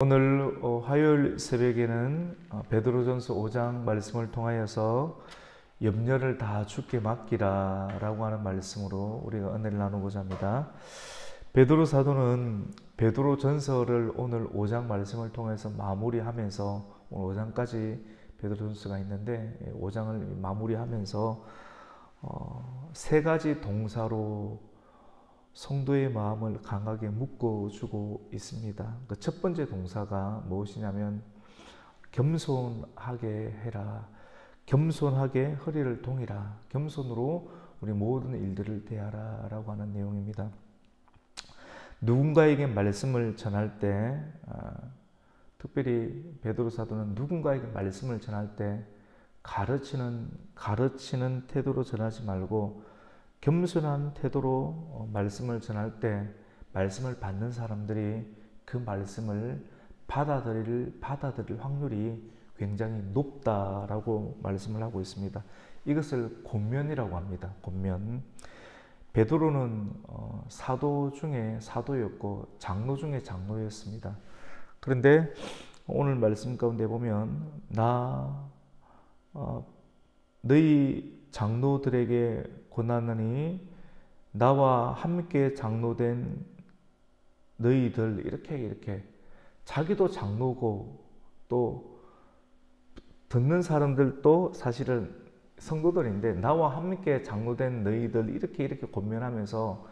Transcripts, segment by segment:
오늘 화요일 새벽에는 베드로전서 5장 말씀을 통하여서 염려를 다 주께 맡기라 라고 하는 말씀으로 우리가 은혜를 나누고자 합니다. 베드로 사도는 베드로전서를 오늘 5장 말씀을 통해서 마무리하면서 오늘 5장까지 베드로전서가 있는데 5장을 마무리하면서 세 가지 동사로 성도의 마음을 강하게 묶어주고 있습니다. 그 첫 번째 동사가 무엇이냐면 겸손하게 해라. 겸손하게 허리를 동이라. 겸손으로 우리 모든 일들을 대하라 라고 하는 내용입니다. 누군가에게 말씀을 전할 때 특별히 베드로 사도는 누군가에게 말씀을 전할 때 가르치는 태도로 전하지 말고 겸손한 태도로 말씀을 전할 때 말씀을 받는 사람들이 그 말씀을 받아들일 확률이 굉장히 높다라고 말씀을 하고 있습니다. 이것을 권면이라고 합니다. 권면. 베드로는 사도 중에 사도였고 장로 중에 장로였습니다. 그런데 오늘 말씀 가운데 보면 너희 장로들에게 권하느니 나와 함께 장로된 너희들 이렇게 자기도 장로고 또 듣는 사람들도 사실은 성도들인데 나와 함께 장로된 너희들 이렇게 권면하면서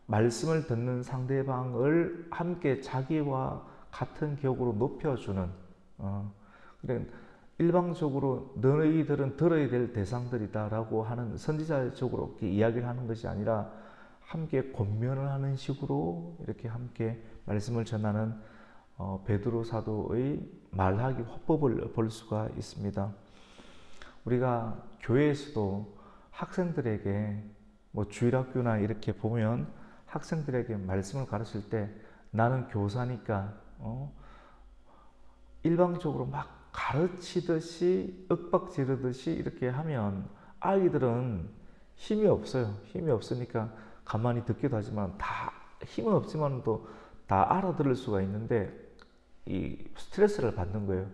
말씀을 듣는 상대방을 함께 자기와 같은 격으로 높여주는 일방적으로 너희들은 들어야 될 대상들이다라고 하는 선지자적으로 이렇게 이야기를 하는 것이 아니라 함께 권면을 하는 식으로 이렇게 함께 말씀을 전하는 베드로 사도의 말하기 화법을 볼 수가 있습니다. 우리가 교회에서도 학생들에게 주일학교나 이렇게 보면 학생들에게 말씀을 가르칠 때 나는 교사니까 일방적으로 막 가르치듯이 윽박지르듯이 이렇게 하면 아이들은 힘이 없어요. 힘이 없으니까 가만히 듣기도 하지만 다 힘은 없지만 또 다 알아들을 수가 있는데 이 스트레스를 받는 거예요.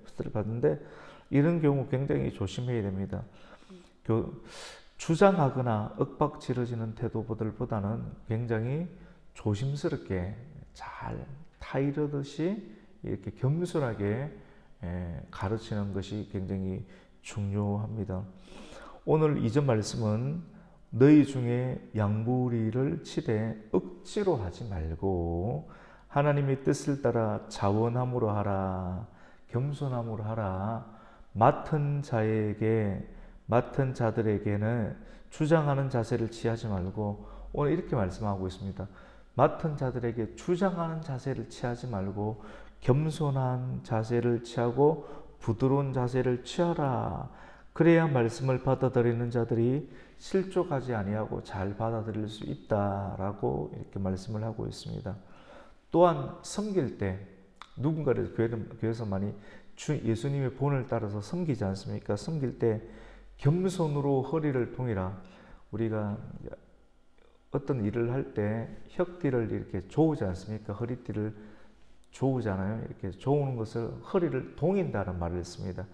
스트레스를 받는데 이런 경우 굉장히 조심해야 됩니다. 주장하거나 윽박지르지는 태도들보다는 굉장히 조심스럽게 잘 타이르듯이 이렇게 겸손하게 가르치는 것이 굉장히 중요합니다. 오늘 2절 말씀은 너희 중에 양무리를 치되 억지로 하지 말고 하나님의 뜻을 따라 자원함으로 하라. 겸손함으로 하라. 맡은 자들에게는 주장하는 자세를 취하지 말고 오늘 이렇게 말씀하고 있습니다. 맡은 자들에게 주장하는 자세를 취하지 말고 겸손한 자세를 취하고 부드러운 자세를 취하라. 그래야 말씀을 받아들이는 자들이 실족하지 아니하고 잘 받아들일 수 있다라고 이렇게 말씀을 하고 있습니다. 또한 섬길 때 누군가를 교회에서 많이 예수님의 본을 따라서 섬기지 않습니까? 섬길 때 겸손으로 허리를 동이라. 우리가 어떤 일을 할 때 혁띠를 이렇게 조우지 않습니까? 허리띠를 조우잖아요. 이렇게 조우는 것을 허리를 동인다는 말을 씁니다.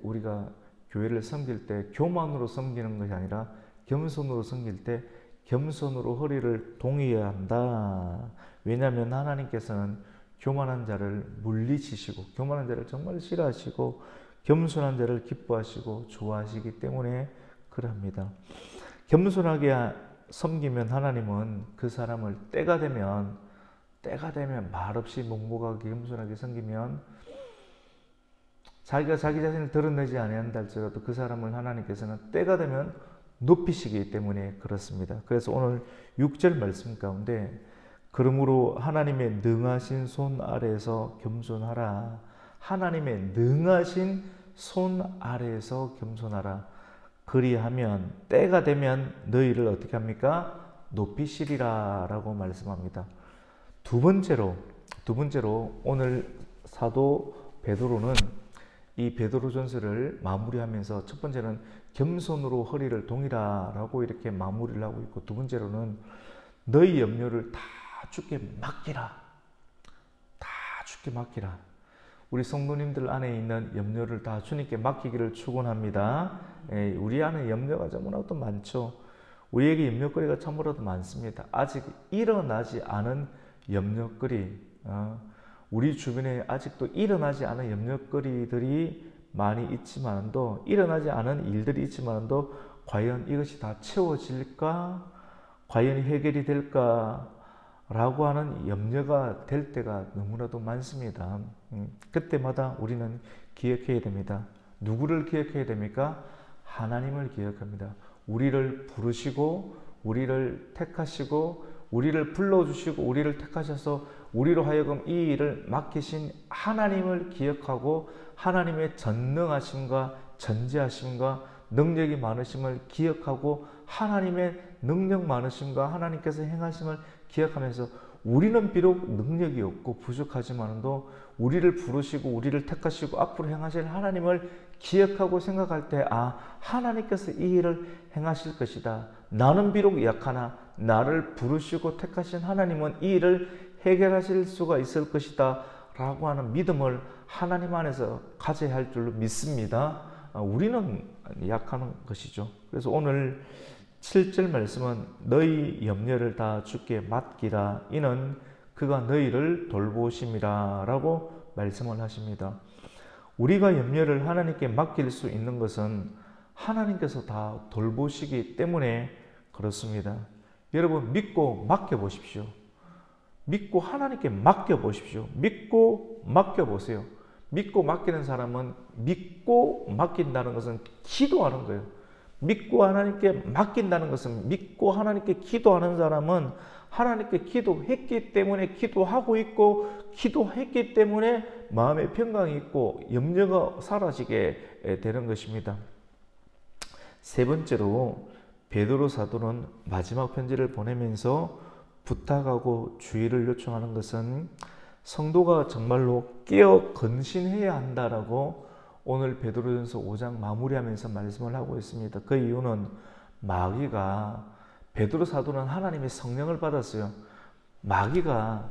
우리가 교회를 섬길 때 교만으로 섬기는 것이 아니라 겸손으로 섬길 때 겸손으로 허리를 동여야 한다. 왜냐하면 하나님께서는 교만한 자를 물리치시고 교만한 자를 정말 싫어하시고 겸손한 자를 기뻐하시고 좋아하시기 때문에 그럽니다. 겸손하게 섬기면 하나님은 그 사람을 때가 되면 말없이 묵묵하게 겸손하게 섬기면 자기가 자기 자신을 드러내지 아니한다 할지라도 그 사람을 하나님께서는 때가 되면 높이시기 때문에 그렇습니다. 그래서 오늘 6절 말씀 가운데 그러므로 하나님의 능하신 손 아래에서 겸손하라. 하나님의 능하신 손 아래에서 겸손하라. 그리하면 때가 되면 너희를 어떻게 합니까? 높이시리라 라고 말씀합니다. 두 번째로 오늘 사도 베드로는 이 베드로전서를 마무리하면서 첫 번째는 겸손으로 허리를 동이라 라고 이렇게 마무리를 하고 있고 두 번째로는 너희 염려를 다 주께 맡기라. 주께 맡기라. 우리 성도님들 안에 있는 염려를 다 주님께 맡기기를 축원합니다. 우리 안에 염려가 너무나도 많죠. 우리에게 염려거리가 참으로도 많습니다. 아직 일어나지 않은 염려거리, 우리 주변에 아직도 일어나지 않은 염려거리들이 많이 있지만도, 일어나지 않은 일들이 있지만도 과연 이것이 다 채워질까? 과연 해결이 될까? 라고 하는 염려가 될 때가 너무나도 많습니다. 그때마다 우리는 기억해야 됩니다. 누구를 기억해야 됩니까? 하나님을 기억합니다. 우리를 부르시고 우리를 택하시고 우리를 불러주시고 우리를 택하셔서 우리로 하여금 이 일을 맡기신 하나님을 기억하고 하나님의 전능하심과 전지하심과 능력이 많으심을 기억하고 하나님의 능력 많으심과 하나님께서 행하심을 기억하면서 우리는 비록 능력이 없고 부족하지만도 우리를 부르시고 우리를 택하시고 앞으로 행하실 하나님을 기억하고 생각할 때, 하나님께서 이 일을 행하실 것이다. 나는 비록 약하나 나를 부르시고 택하신 하나님은 이 일을 해결하실 수가 있을 것이다 라고 하는 믿음을 하나님 안에서 가져야 할 줄로 믿습니다. 우리는 약한 것이죠. 그래서 오늘 7절 말씀은 너희 염려를 다 주께 맡기라. 이는 그가 너희를 돌보심이라 라고 말씀을 하십니다. 우리가 염려를 하나님께 맡길 수 있는 것은 하나님께서 다 돌보시기 때문에 그렇습니다. 여러분 믿고 맡겨보십시오. 믿고 하나님께 맡겨보십시오. 믿고 맡겨보세요. 믿고 맡기는 사람은 믿고 맡긴다는 것은 기도하는 거예요. 믿고 하나님께 맡긴다는 것은 믿고 하나님께 기도하는 사람은 하나님께 기도했기 때문에 기도하고 있고 기도했기 때문에 마음의 평강이 있고 염려가 사라지게 되는 것입니다. 세 번째로 베드로 사도는 마지막 편지를 보내면서 부탁하고 주의를 요청하는 것은 성도가 정말로 깨어 근신해야 한다라고 오늘 베드로전서 5장 마무리하면서 말씀을 하고 있습니다. 그 이유는 마귀가, 베드로 사도는 하나님의 성령을 받았어요. 마귀가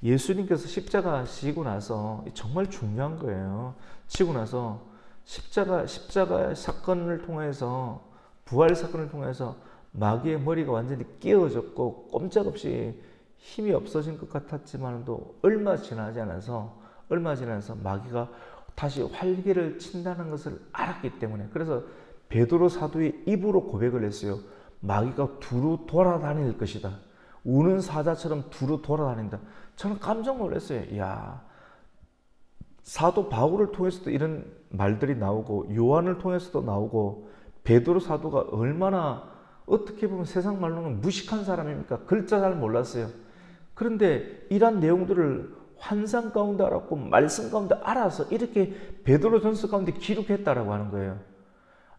예수님께서 십자가 지고 나서 정말 중요한 거예요. 지고 나서 십자가의 사건을 통해서, 부활 사건을 통해서 마귀의 머리가 완전히 깨어졌고 꼼짝없이 힘이 없어진 것 같았지만도 얼마 지나지 않아서 마귀가 다시 활기를 친다는 것을 알았기 때문에, 그래서 베드로 사도의 입으로 고백을 했어요. 마귀가 두루 돌아다닐 것이다. 우는 사자처럼 두루 돌아다닌다. 저는 깜짝 놀랐어요. 이야, 사도 바울을 통해서도 이런 말들이 나오고 요한을 통해서도 나오고 베드로 사도가 얼마나 어떻게 보면 세상 말로는 무식한 사람입니까? 글자 잘 몰랐어요. 그런데 이러한 내용들을 환상 가운데 알았고 말씀 가운데 알아서 이렇게 베드로전서 가운데 기록했다라고 하는 거예요.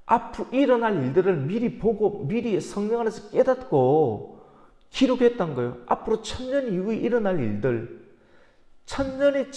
앞으로 일어날 일들을 미리 보고 미리 성령 안에서 깨닫고 기록했던 거예요. 앞으로 1000년 이후에 일어날 일들, 천년이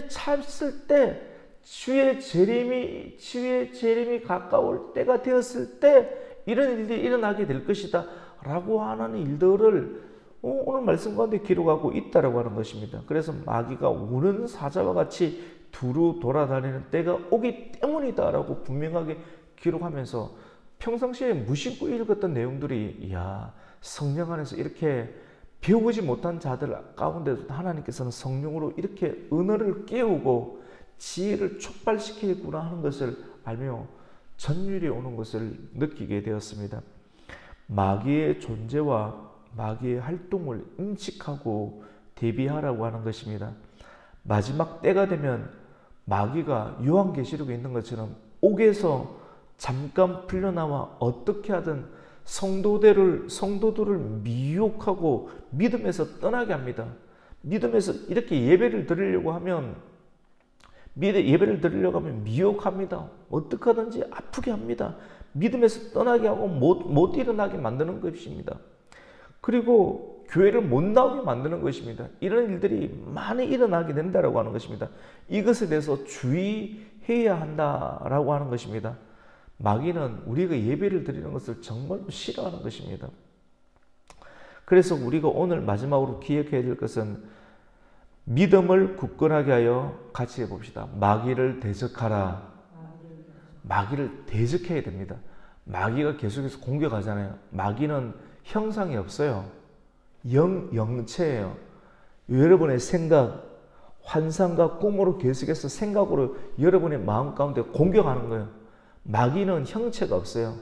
찼을 때 주의 재림이 가까울 때가 되었을 때 이런 일들이 일어나게 될 것이다 라고 하는 일들을 오늘 말씀 가운데 기록하고 있다라고 하는 것입니다. 그래서 마귀가 우는 사자와 같이 두루 돌아다니는 때가 오기 때문이다라고 분명하게 기록하면서 평상시에 무심코 읽었던 내용들이, 이야, 성령 안에서 이렇게 배우지 못한 자들 가운데도 하나님께서는 성령으로 이렇게 은혜를 깨우고 지혜를 촉발시키구나 하는 것을 알며 전율이 오는 것을 느끼게 되었습니다. 마귀의 존재와 마귀의 활동을 인식하고 대비하라고 하는 것입니다. 마지막 때가 되면 마귀가 요한계시록에 있는 것처럼 옥에서 잠깐 풀려나와 어떻게 하든 성도들을 미혹하고 믿음에서 떠나게 합니다. 믿음에서 이렇게 예배를 드리려고 하면 미혹합니다. 어떻게 하든지 아프게 합니다. 믿음에서 떠나게 하고 못 일어나게 만드는 것입니다. 그리고 교회를 못 나오게 만드는 것입니다. 이런 일들이 많이 일어나게 된다라고 하는 것입니다. 이것에 대해서 주의해야 한다라고 하는 것입니다. 마귀는 우리가 예배를 드리는 것을 정말 싫어하는 것입니다. 그래서 우리가 오늘 마지막으로 기억해야 될 것은 믿음을 굳건하게 하여 같이 해봅시다. 마귀를 대적하라. 마귀를 대적해야 됩니다. 마귀가 계속해서 공격하잖아요. 마귀는 형상이 없어요. 영체예요. 여러분의 생각, 환상과 꿈으로 계속해서 생각으로 여러분의 마음 가운데 공격하는 거예요. 마귀는 형체가 없어요.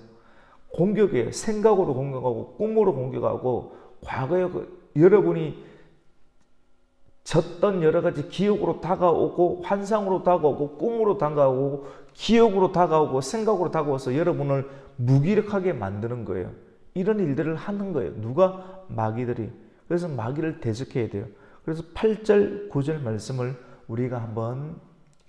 공격이에요. 생각으로 공격하고 꿈으로 공격하고 과거에 여러분이 졌던 여러 가지 기억으로 다가오고 환상으로 다가오고 꿈으로 다가오고 기억으로 다가오고 생각으로 다가와서 여러분을 무기력하게 만드는 거예요. 이런 일들을 하는 거예요. 누가? 마귀들이. 그래서 마귀를 대적해야 돼요. 그래서 8절 9절 말씀을 우리가 한번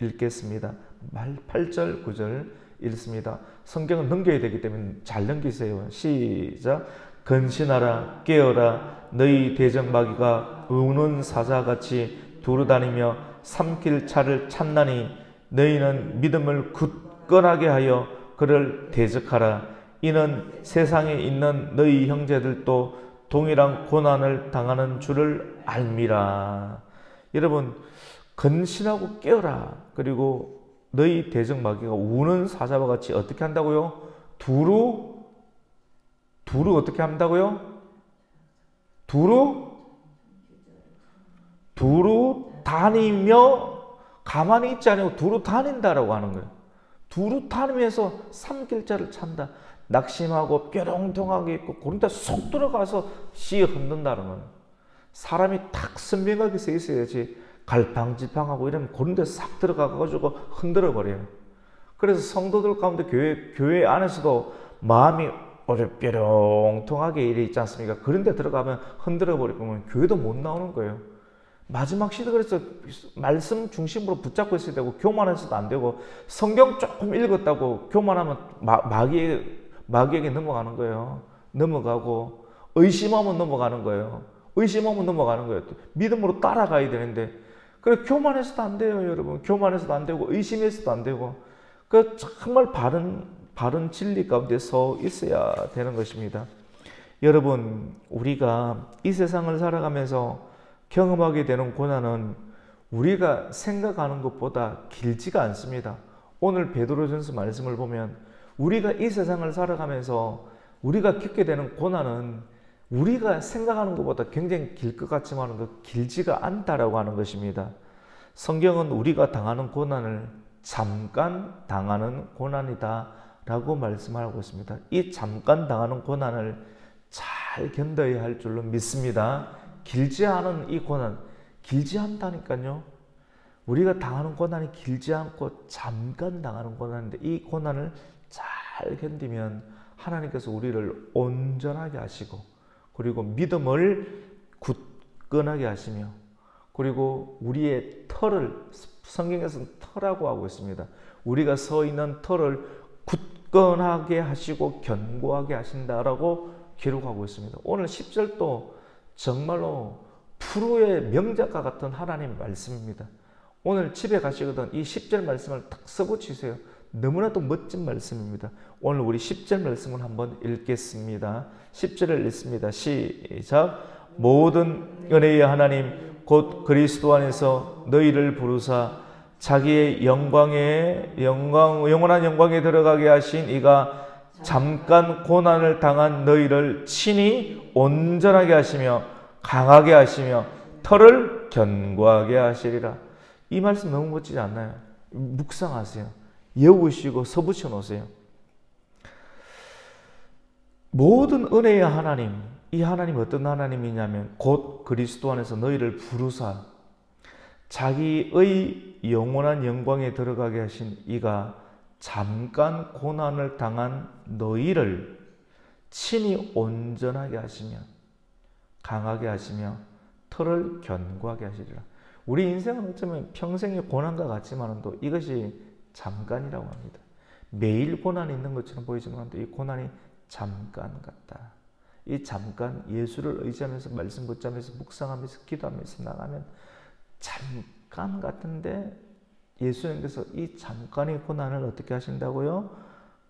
읽겠습니다. 8절 9절 읽습니다. 성경은 넘겨야 되기 때문에 잘 넘기세요. 시작. 근신하라 깨어라 너희 대적 마귀가 우는 사자같이 두루다니며 삼킬 차를 찾나니 너희는 믿음을 굳건하게 하여 그를 대적하라. 이는 세상에 있는 너희 형제들도 동일한 고난을 당하는 줄을 알미라. 여러분, 근신하고 깨어라. 그리고 너희 대적 마귀가 우는 사자와 같이 어떻게 한다고요? 두루 어떻게 한다고요? 두루 다니며 가만히 있지 않고 두루 다닌다라고 하는 거예요. 두루 다니면서 삼킬자를 찬다. 낙심하고 뾰롱통하게 있고 그런 데 쏙 들어가서 씨에 흔든다는 거예요. 사람이 탁 선명하게 서 있어야지 갈팡질팡하고 이러면 그런 데 싹 들어가가지고 흔들어 버려요. 그래서 성도들 가운데 교회 안에서도 마음이 뾰롱통하게 이래 있지 않습니까? 그런 데 들어가면 흔들어 버리면 교회도 못 나오는 거예요. 마지막 시대 그래서 말씀 중심으로 붙잡고 있어야 되고 교만해서도 안 되고 성경 조금 읽었다고 교만하면 마귀에게 넘어가는 거예요. 넘어가고 의심하면 넘어가는 거예요. 의심하면 넘어가는 거예요. 믿음으로 따라가야 되는데 그래 교만해서도 안 돼요, 여러분. 교만해서도 안 되고 의심해서도 안 되고 그 정말 바른 진리 가운데 서 있어야 되는 것입니다. 여러분, 우리가 이 세상을 살아가면서 경험하게 되는 고난은 우리가 생각하는 것보다 길지가 않습니다. 오늘 베드로전서 말씀을 보면 우리가 이 세상을 살아가면서 우리가 겪게 되는 고난은 우리가 생각하는 것보다 굉장히 길 것 같지만 길지가 않다라고 하는 것입니다. 성경은 우리가 당하는 고난을 잠깐 당하는 고난이다 라고 말씀하고 있습니다. 이 잠깐 당하는 고난을 잘 견뎌야 할 줄로 믿습니다. 길지 않은 이 고난, 길지 않다니까요. 우리가 당하는 고난이 길지 않고 잠깐 당하는 고난인데 이 고난을 잘 견디면 하나님께서 우리를 온전하게 하시고 그리고 믿음을 굳건하게 하시며 그리고 우리의 털을 성경에서는 털이라고 하고 있습니다. 우리가 서 있는 털을 굳건하게 하시고 견고하게 하신다라고 기록하고 있습니다. 오늘 10절도 정말로 프로의 명작과 같은 하나님의 말씀입니다. 오늘 집에 가시거든 이 10절 말씀을 딱 써붙이세요. 너무나도 멋진 말씀입니다. 오늘 우리 10절 말씀을 한번 읽겠습니다. 10절을 읽습니다. 시작. 모든 은혜의 하나님 곧 그리스도 안에서 너희를 부르사 자기의 영원한 영광에 들어가게 하신 이가 잠깐 고난을 당한 너희를 친히 온전하게 하시며 강하게 하시며 털을 견고하게 하시리라. 이 말씀 너무 멋지지 않나요? 묵상하세요. 외우시고 써붙여 놓으세요. 모든 은혜의 하나님, 이 하나님 어떤 하나님이냐면 곧 그리스도 안에서 너희를 부르사 자기의 영원한 영광에 들어가게 하신 이가 잠깐 고난을 당한 너희를 친히 온전하게 하시며 강하게 하시며 털을 견고하게 하시리라. 우리 인생은 어쩌면 평생의 고난과 같지만도 이것이 잠깐이라고 합니다. 매일 고난이 있는 것처럼 보이지만 이 고난이 잠깐 같다. 이 잠깐 예수를 의지하면서 말씀 붙잡으면서 묵상하면서 기도하면서 나가면 잠깐 같은데 예수님께서 이 잠깐의 고난을 어떻게 하신다고요?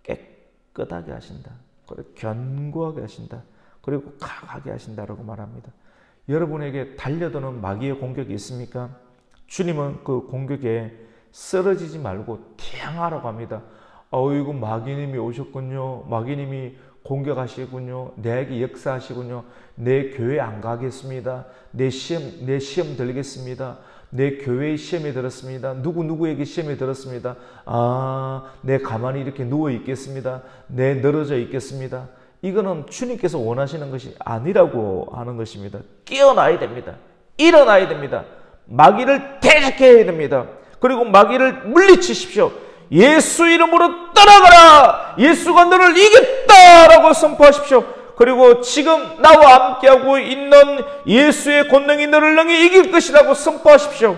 깨끗하게 하신다. 견고하게 하신다. 그리고 강하게 하신다라고 말합니다. 여러분에게 달려드는 마귀의 공격이 있습니까? 주님은 그 공격에 쓰러지지 말고 대항하라고 합니다. 어이구, 마귀님이 오셨군요. 마귀님이 공격하시군요. 내게 역사하시군요. 내 교회 안 가겠습니다. 내 시험 들겠습니다. 내 교회의 시험에 들었습니다. 누구에게 시험에 들었습니다. 내 가만히 이렇게 누워 있겠습니다. 내 늘어져 있겠습니다. 이거는 주님께서 원하시는 것이 아니라고 하는 것입니다. 깨어나야 됩니다. 일어나야 됩니다. 마귀를 대적해야 됩니다. 그리고 마귀를 물리치십시오. 예수 이름으로 떠나가라! 예수가 너를 이겼다라고 선포하십시오. 그리고 지금 나와 함께하고 있는 예수의 권능이 너를 능히 이길 것이라고 선포하십시오.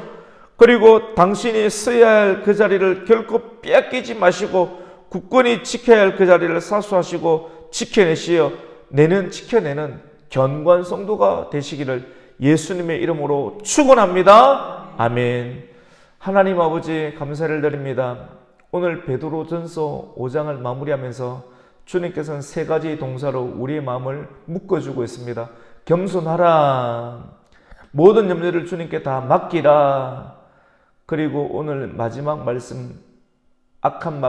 그리고 당신이 서야 할 그 자리를 결코 빼앗기지 마시고 굳건히 지켜야 할 그 자리를 사수하시고 지켜내시어 지켜내는 견고한 성도가 되시기를 예수님의 이름으로 축원합니다. 아멘. 하나님 아버지 감사를 드립니다. 오늘 베드로전서 5장을 마무리하면서 주님께서는 3가지 동사로 우리의 마음을 묶어주고 있습니다. 겸손하라. 모든 염려를 주님께 다 맡기라. 그리고 오늘 마지막 말씀, 악한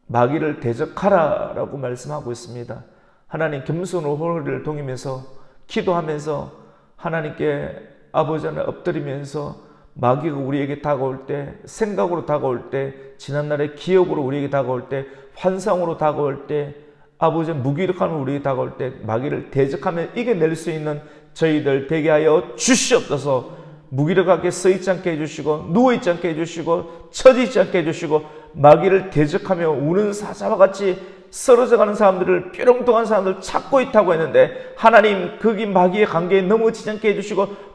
마귀를 대적하라 라고 말씀하고 있습니다. 하나님, 겸손으로 허리를 동이면서 기도하면서 하나님께 아버지 안에 엎드리면서 마귀가 우리에게 다가올 때, 생각으로 다가올 때, 지난날의 기억으로 우리에게 다가올 때, 환상으로 다가올 때, 아버지의 무기력함으로 우리에게 다가올 때 마귀를 대적하며 이겨낼 수 있는 저희들 되게 하여 주시옵소서. 무기력하게 서있지 않게 해주시고 누워있지 않게 해주시고 처지지 않게 해주시고 마귀를 대적하며 우는 사자와 같이 쓰러져가는 사람들을, 뾰롱통한 사람들을 찾고 있다고 했는데 하나님, 거기 마귀의 관계에 넘어지지 않게 해주시고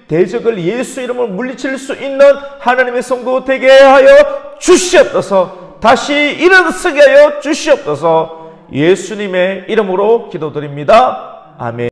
대적을 예수 이름으로 물리칠 수 있는 하나님의 성도 되게 하여 주시옵소서. 다시 일어서게 하여 주시옵소서. 예수님의 이름으로 기도드립니다. 아멘.